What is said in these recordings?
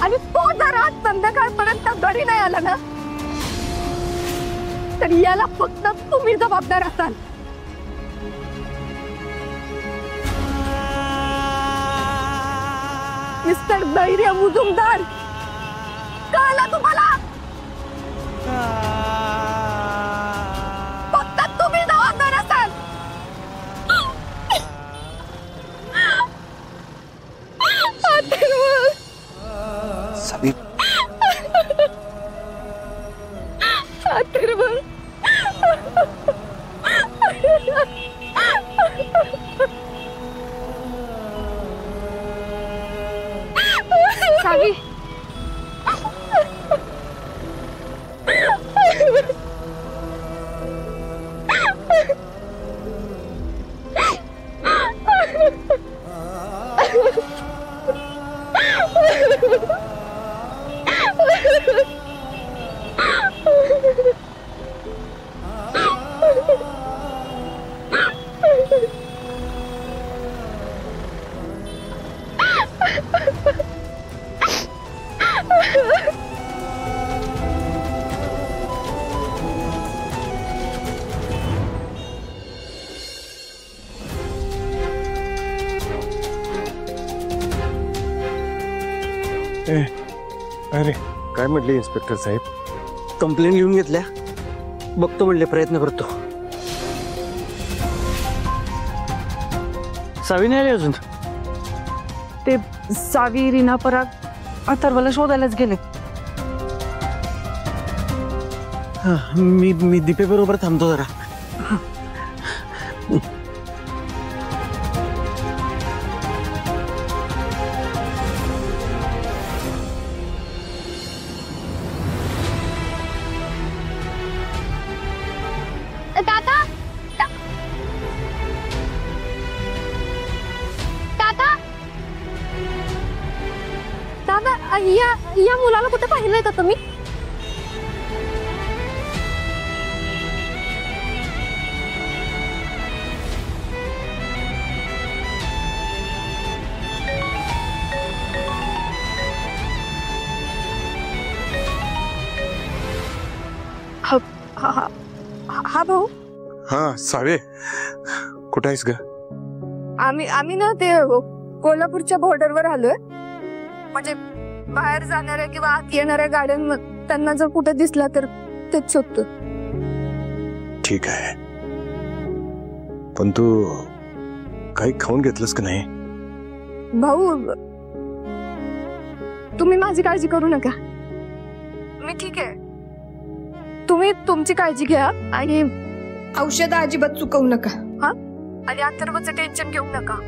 आणि तो जर आज संध्याकाळपर्यंत घरी नाही आला ना तर याला फक्त तुम्ही जबाबदार असाल. मिस्टर धैर्य मुजुमदार, कळलं तुम्हाला? फक्त तुम्ही जबाबदार असाल. सावी, सावी, अरे काय म्हटले इन्स्पेक्टर साहेब? कंप्लेंट लिहून घेतल्या, बघतो म्हणले, प्रयत्न करतो. सावी नाही आली अजून? ते सावी, रीना, पराग अथर्वला शोधायलाच गेले. मी दीपे बरोबर थांबतो जरा. या मुलाला कुठे पाहिलंय का तुम्ही? हा भाऊ. हा सावे, कुठं आहेस ग? आम्ही ना ते कोल्हापूरच्या बॉर्डरवर आलोय. म्हणजे बाहेर जाणाऱ्या किंवा आत येणाऱ्या गाड्यांना त्यांना जर कुठे दिसला तर तेच शोधतो. ठीक आहे, पण तू काही खाऊन घेतलंस का नाही? भाऊ, तुम्ही माझी काळजी करू नका, मी ठीक आहे. तुम्ही तुमची काळजी घ्या आणि औषध अजिबात चुकवू नका. हा, आणि अथर्वचं टेन्शन घेऊ नका.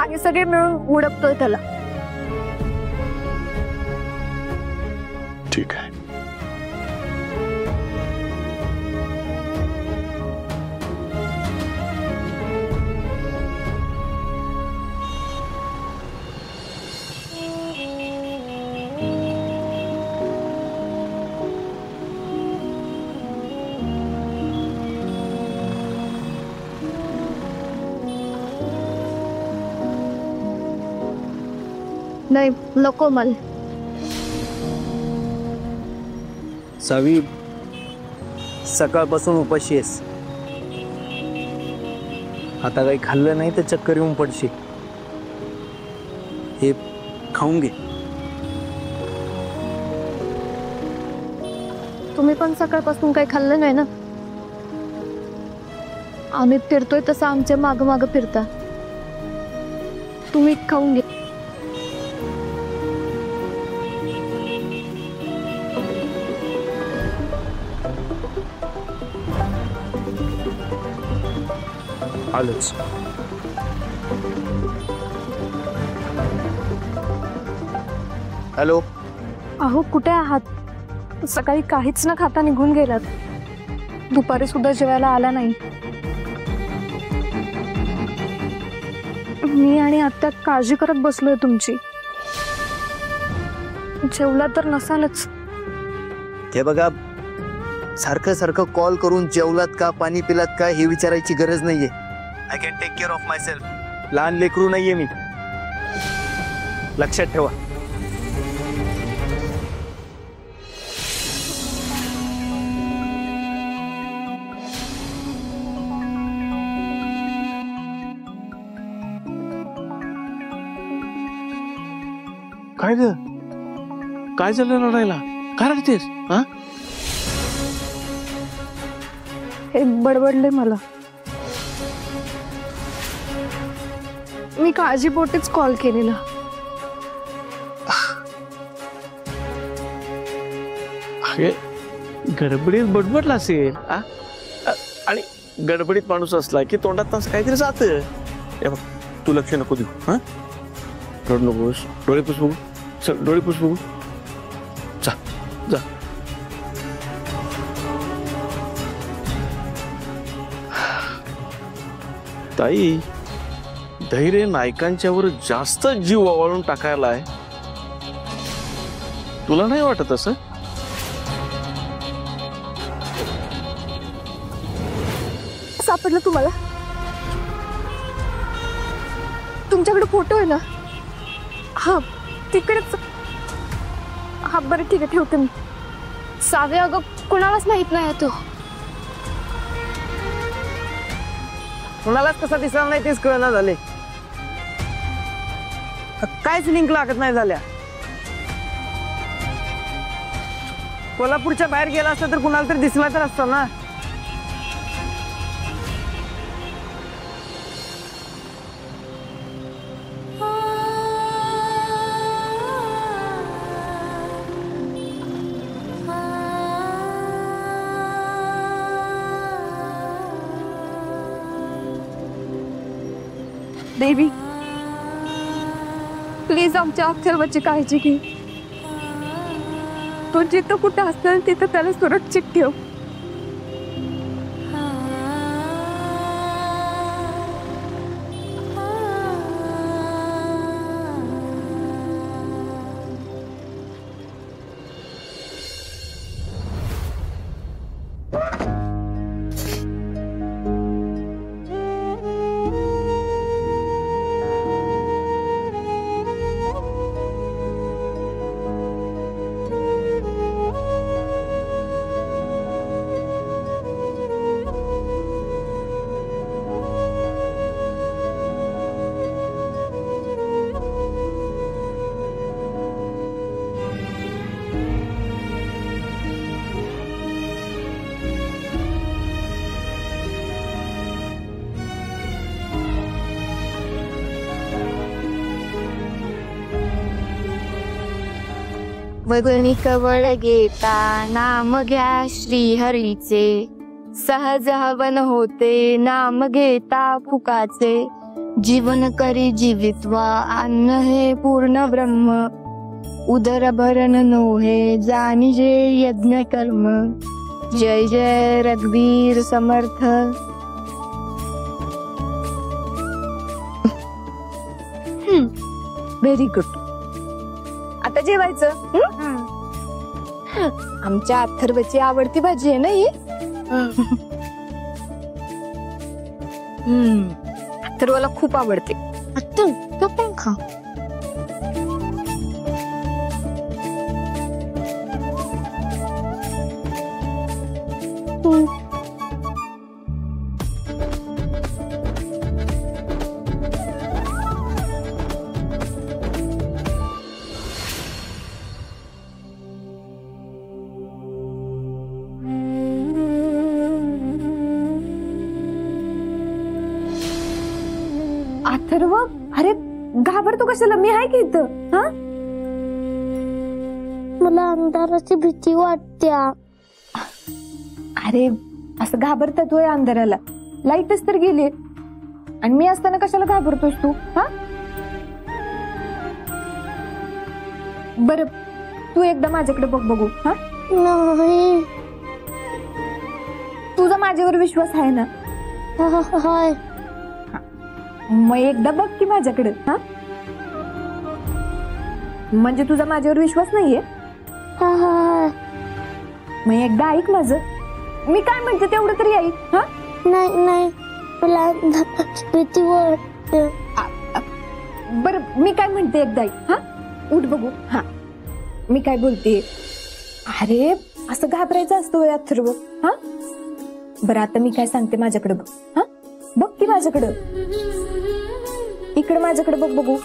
आणि सगळे मिळून उडपतोय त्याला. ठीक आहे. नाही, नको मला. सावी, सकाळपासून उपाशी आहेस. आता काही खाल्लं नाही तर चक्कर येऊन पडशील. हे खाऊन घे. तुम्ही पण सकाळपासून काही खाल्लं नाही ना? आम्ही फिरतोय तसं आमच्या माग माग फिरता. तुम्ही खाऊन घे. आलंच. हॅलो. अहो, कुठे आहात? सकाळी काहीच न खाता निघून गेलात. दुपारी सुद्धा जेवायला आला नाही. मी आणि आत्या काळजी करत बसलोय तुमची. जेवला तर नसालच. हे बघा, सारखं सारखं कॉल करून जेवलात का, पाणी पिलात का हे विचारायची गरज नाहीये. I can take care of myself. लहान लेकरू नाहीये मी. लक्षात ठेवा. काय ग काय झालं रडायला? काय रडतेस? हा हे बडबडले मला. मी काळजीपोटीच कॉल केलेला. अरे गडबडीत बडबडला असेल. आणि गडबडीत माणूस असला की तोंडात असं काहीतरी जात. बघ तू लक्ष नको देऊ. हा रड नकोस. डोळे पुस बघू. चल डोळे पुस बघू. जा जा. ताई धैर्य नायकांच्यावर जास्त जीव ओवाळून टाकायला आहे. तुला नाही वाटत असं? सापडलं तुम्हाला? तुमच्याकडे फोटो आहे ना? हा तिकडेच. हा बरं ठीक आहे, ठेवते मी. सावे अगं कुणालाच माहित नाही तो. कुणालाच कसा दिसणार नाही तेच कळना झाले. कायच लिंक लागत नाही झाल्या. कोल्हापूरच्या बाहेर गेला असता तर कुणाला तरी दिसला तर असता ना. देवी प्लीज आमच्या अथर्वची काळजी घे. तो जिथं कुठं असेल तिथं त्याला सुरक्षित ठेव. वगळी कवळ घेता नाम घ्या श्री हरीचे. सहज हवन होते नाम घेता फुकाचे. जीवन करी जीवित्वा अन्न हे पूर्ण ब्रह्म. उदर भरण नोहे जानिजे यज्ञ कर्म. जय जय रघुवीर समर्थ. Very good. आता जेवायचं. आमच्या अथर्वची आवडती भाजी आहे ना ही. अथर्वला खूप आवडते. तू पण खा. अथर्व अरे घाबरतो कशाला? मी आहे की इथं. हा मला अंधाराची भीती वाटते. अरे असं घाबरतात होय अंधाराला? लाईटच तर गेली आणि मी असताना कशाला घाबरतोस तू? हा बर तू एकदा माझ्याकडे बघ बघू. हा नाही. तुझा माझ्यावर विश्वास आहे ना? हाय. मग एकदा बघ की माझ्याकडे. हा म्हणजे तुझा माझ्यावर विश्वास नाहीये? मग एकदा ऐक माझं. मी काय म्हणते तेवढं तरी ऐक. हा नाही नाही मला भीती वाटते. बर मी काय म्हणते एकदा ऐक, हा उठ बघू. हा मी काय बोलते, अरे असं घाबरायचं असतं वय अथर्व. हा बरं आता मी काय सांगते माझ्याकडे बघ. हा बघ की माझ्याकडं, इकडे माझ्याकडे बघ बघू.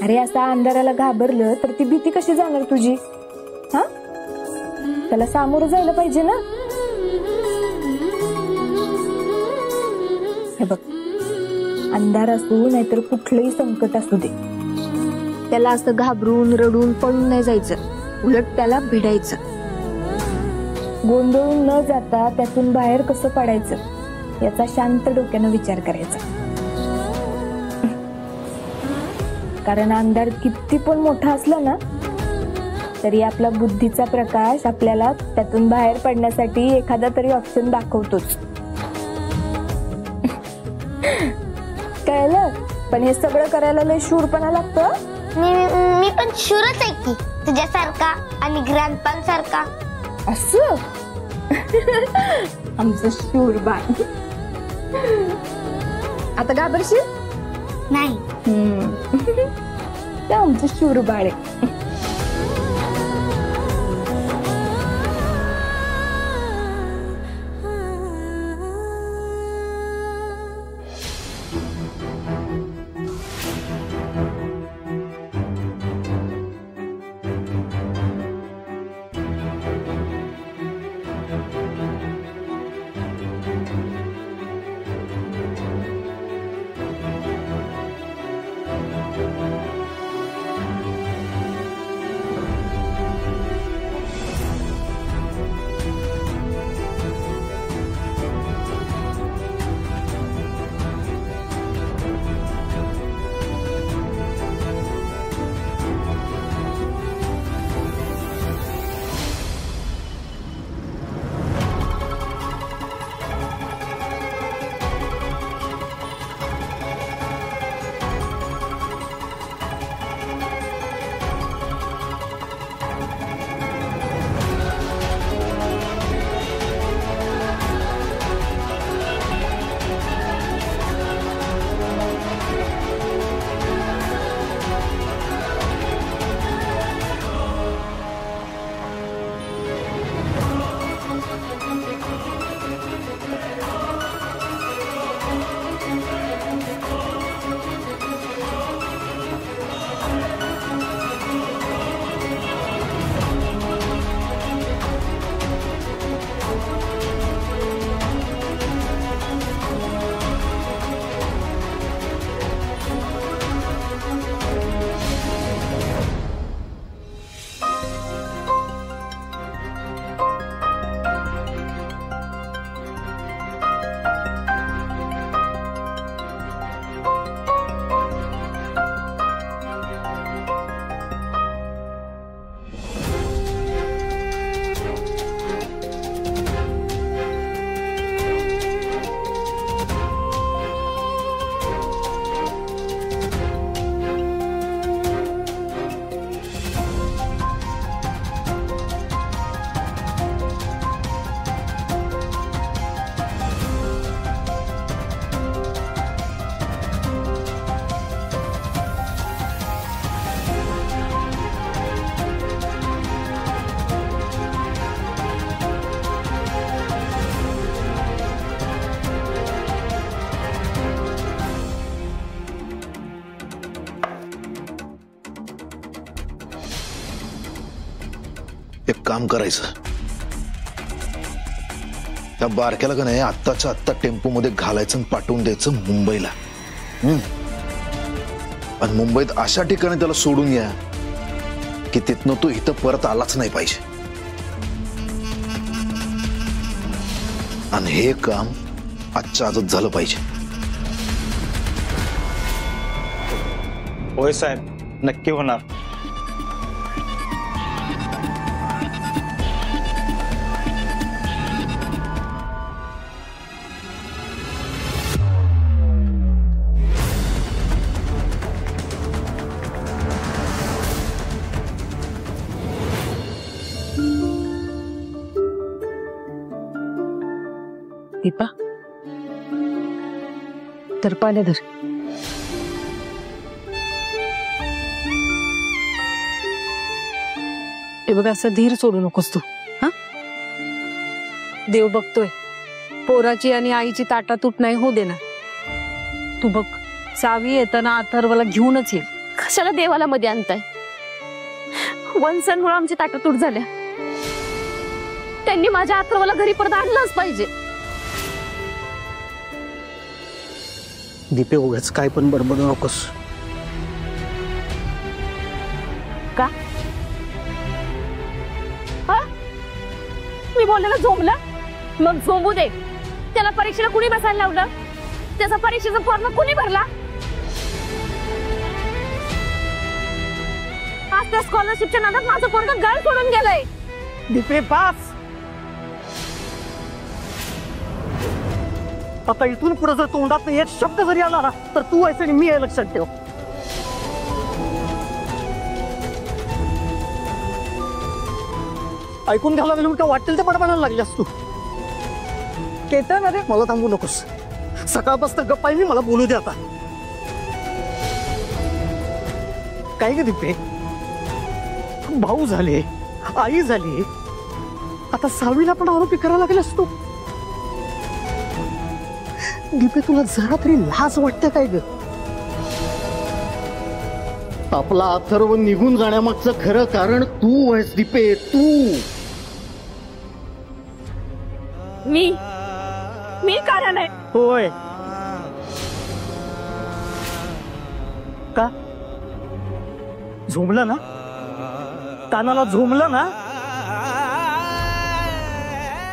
अरे असा अंधाराला घाबरलं तर ती भीती कशी जाणार तुझी? हा त्याला सामोरं जायला पाहिजे ना. हे बघ, अंधार असू नाहीतर कुठलंही संकट असू दे, त्याला असं घाबरून रडून पळून नाही जायचं, उलट त्याला भिडायचं. गोंधळून न जाता त्यातून बाहेर कसं पडायचं याचा शांत डोक्यानं विचार करायचा. कारण अंधार किती पण मोठा असला ना तरी आपला बुद्धीचा प्रकाश आपल्याला त्यातून बाहेर पडण्यासाठी एखादा तरी ऑप्शन दाखवतोच. कळलं? पण हे सगळं करायला लय शूरपणा लागतं. मी पण शूरच आहे की तुझ्यासारखा आणि ग्रँडपांसारखा. असं आमचं शूर बाळ. आता घाबरशील नाही. ते आमचं शूर बाळ आहे. एक काम करायचं, त्या बारक्याला का नाही आत्ताच्या आत्ता टेम्पो मध्ये घालायचं आणि पाठवून द्यायचं मुंबईला. आणि मुंबईत अशा ठिकाणी त्याला सोडून या की तिथनं तो इथं परत आलाच नाही पाहिजे. आणि हे काम आजच्या आजच झालं पाहिजे. होय साहेब, नक्की होणार. दीपा, तर पाण्याधर. हे बघ असं धीर सोडू नकोस तू. हा देव बघतोय, पोराची आणि आईची ताटातूट नाही होऊ देणार. तू बघ सावी येताना अथर्वला घेऊनच येईल. कशाला देवाला मध्ये आणताय? वंसांमुळे आमची ताटातूट झाल्या. त्यांनी माझ्या अथर्वला घरी परत आणलंच पाहिजे. दीपे उगाच काय पण बडबडू नकोस. का मी बोललेलं झोंबलं? मग झोंबू दे. त्याला परीक्षेला कुणी बसायला लावलं? त्याचा परीक्षेचा फॉर्म कुणी भरला? आज त्या स्कॉलरशिपच्या नादात माझं पोरगं घर सोडून गेलंय. दीपे पास. आता इथून पुढे जर तोंडात एक शब्द जरी आला ना तर तू आहेस आणि मी आहे, लक्षात ठेव. ऐकून घ्यायला गेलो का वाटेल ते बडबडायला लागलीस तू. केतन अरे मला थांबू नकोस. सकाळपासून गप्पाही मला बोलू दे आता. काय ग दीपे, भाऊ झाले, आई झाली, आता सावीला पण आरोपी करायला लागलास तू. दीपे तुला जरा तरी लाज वाटते काय ग? आपला अथर्व निघून जाण्यामागचं खरं कारण तू आहेस दीपे, तू. मी कारण आहे. होय का? झोंबलं ना, कानाला झोंबलं ना,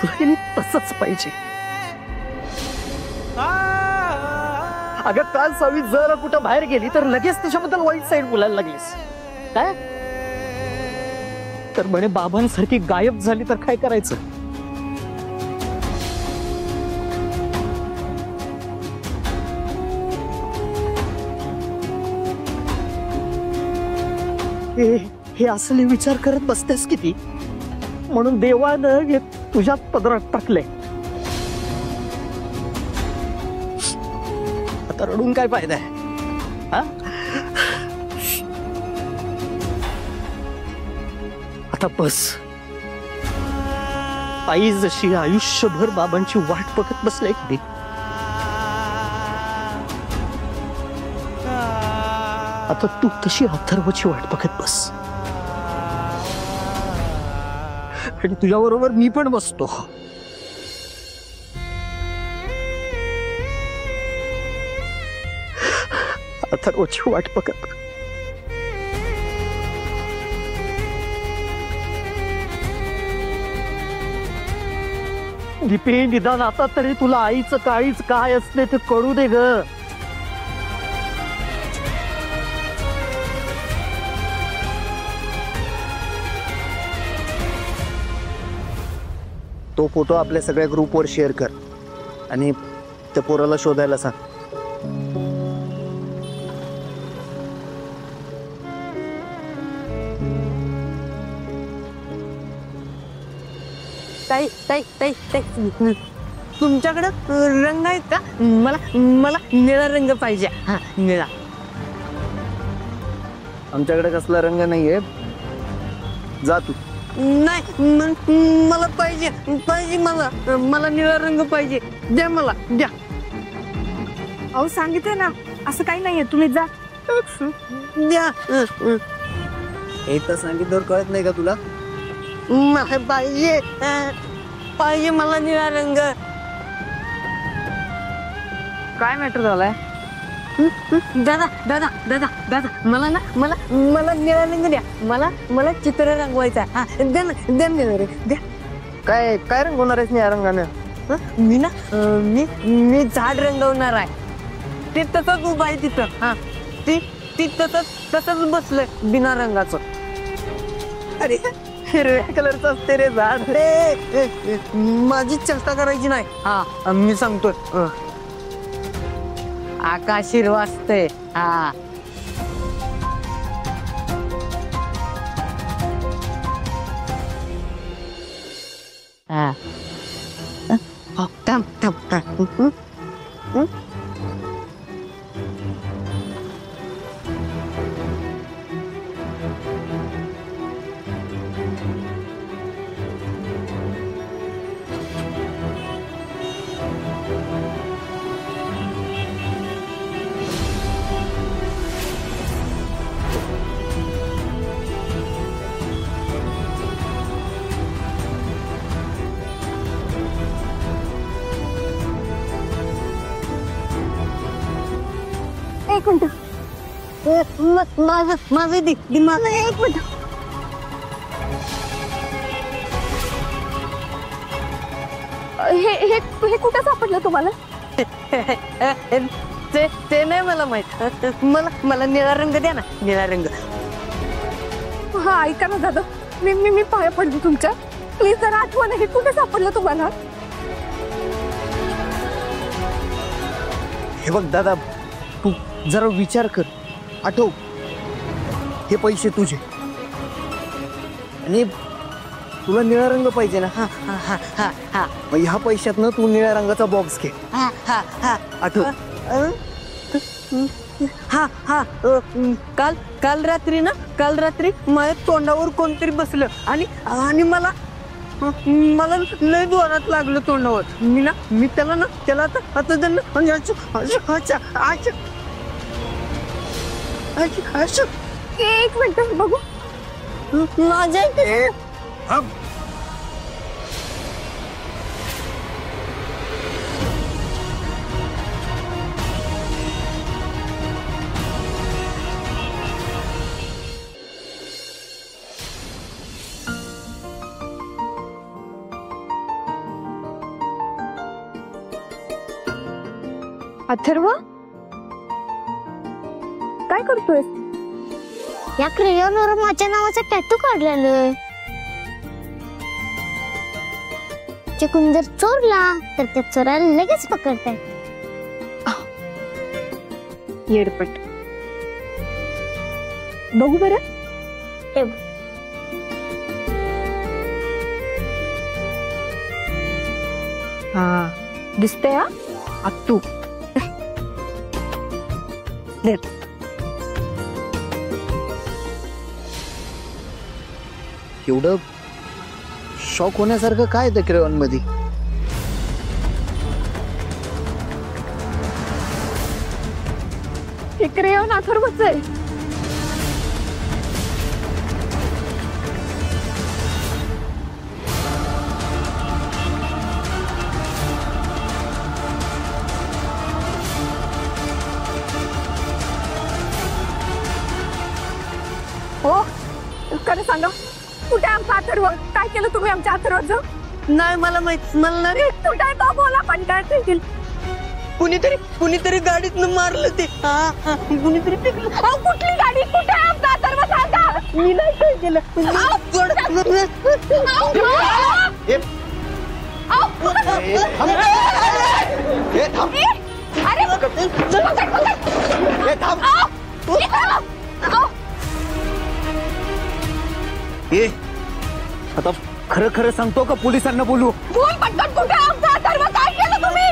तुला तसंच पाहिजे. अगं काल सावी जर कुठं बाहेर गेली तर लगेच त्याच्याबद्दल वाईट साईड बोलायला लागलीस काय? तर म्हणे बाबांसारखी गायब झाली तर काय करायचं? हे असले विचार करत बसतेस किती? म्हणून देवानं हे तुझ्यात पदरात टाकले. आता रडून काय फायदा आहे? आता बस. आई जशी आयुष्यभर बाबांची वाट बघत बसले की आता तू तशी अथर्वची वाट बघत बस. आणि तुझ्या बरोबर मी पण बसतो. अथर्वची वाट बघत. दीपे निदान आता तरी तुला आईचं काळीच काय असते ते कळू दे ग. तो फोटो आपल्या सगळ्या ग्रुपवर शेअर कर आणि त्या पोराला शोधायला सांग. ताई ताई ताई ताई तुमच्याकडे रंग आहेत का? मला निळा रंग पाहिजे. हा निळा. आमच्याकडे कसला रंग नाहीये, जा तू. नाही मला पाहिजे पाहिजे, मला निळा रंग पाहिजे. द्या मला द्या. अहो सांगितलं ना असं काही नाहीये, तुम्ही जा. द्या. हे तर सांगितल्यावर कळत नाही का तुला? मला पाहिजे पाहिजे मला निळा रंग. काय मॅटर झालाय? दादा दादा दादा दादा मला ना मला निळा रंग द्या. मला चित्र रंगवायचा. हा द्या ना द्या निळा रंग द्या. काय काय रंगवणार आहेस निळ्या रंगानं? मी ना मी झाड रंगवणार आहे. ते तसंच उभं आहे तिथं. हा ती तसंच बसलंय बिना रंगाचं. अरे हिरव्या कलरचं असते रे झाड. रे माझी चेष्टा करायची नाही. हा मी सांगतोय आकाश हिरवा असते. हा थांब थांब. एक मिनिट माझं दे माझं एक मिनिट. हे कुठं सापडलं तुम्हाला? ते नाही मला माहित. मला निळा रंग द्या ना, निळा रंग. हा ऐका ना दादा, मी पाया पडली तुमच्या. प्लीज जरा आठवा ना, हे कुठे सापडलं तुम्हाला? हे बघ दादा, तू जरा विचार कर, आठव. हे पैसे तुझे आणि तुला निळा रंग पाहिजे ना. हा हा हा हा हा मग ह्या पैशातनं तू निळ्या रंगाचा बॉक्स घे. हा हा हा आठव. हा हा काल रात्री माझ्या तोंडावर कोणतरी बसलं आणि मला लय जोरात लागलं तोंडावर. मी त्याला आता एक मिनिट बघू. माझ्या अथर्व, काय करतोय? या क्रेयॉनवर माझ्या नावाचा टॅटू काढलेलं. चिकून जर चोरला तर त्या चोराला लगेच पकडतात. येडपट. बघू बरं. हे बघ. हा दिसतंय. हा आत्तू. एवढं शॉक होण्यासारखं काय त्या क्रेयॉन मध्ये? हे क्रेयॉन अथर्वच आहे. हो, खरं सांगा, कुठे आमचा अथर्व? काय केलं तुम्ही आमच्या अथर्वाचं? नाही मला माहित. मला नाही. कुठे आहे तो? बोला पण. काय देखील कुणीतरी गाडीतनं मारलं ते. कुणीतरी फेकलं. कुठली गाडी? कुठे आहे आमचा अथर्व? सांगा. मी नाही काय केलं. ए, आता खरं खरं सांगतो का पोलिसांना बोलू? बोल पटकन. कुठे आहे आमचा अथर्व? काय केलं तुम्ही?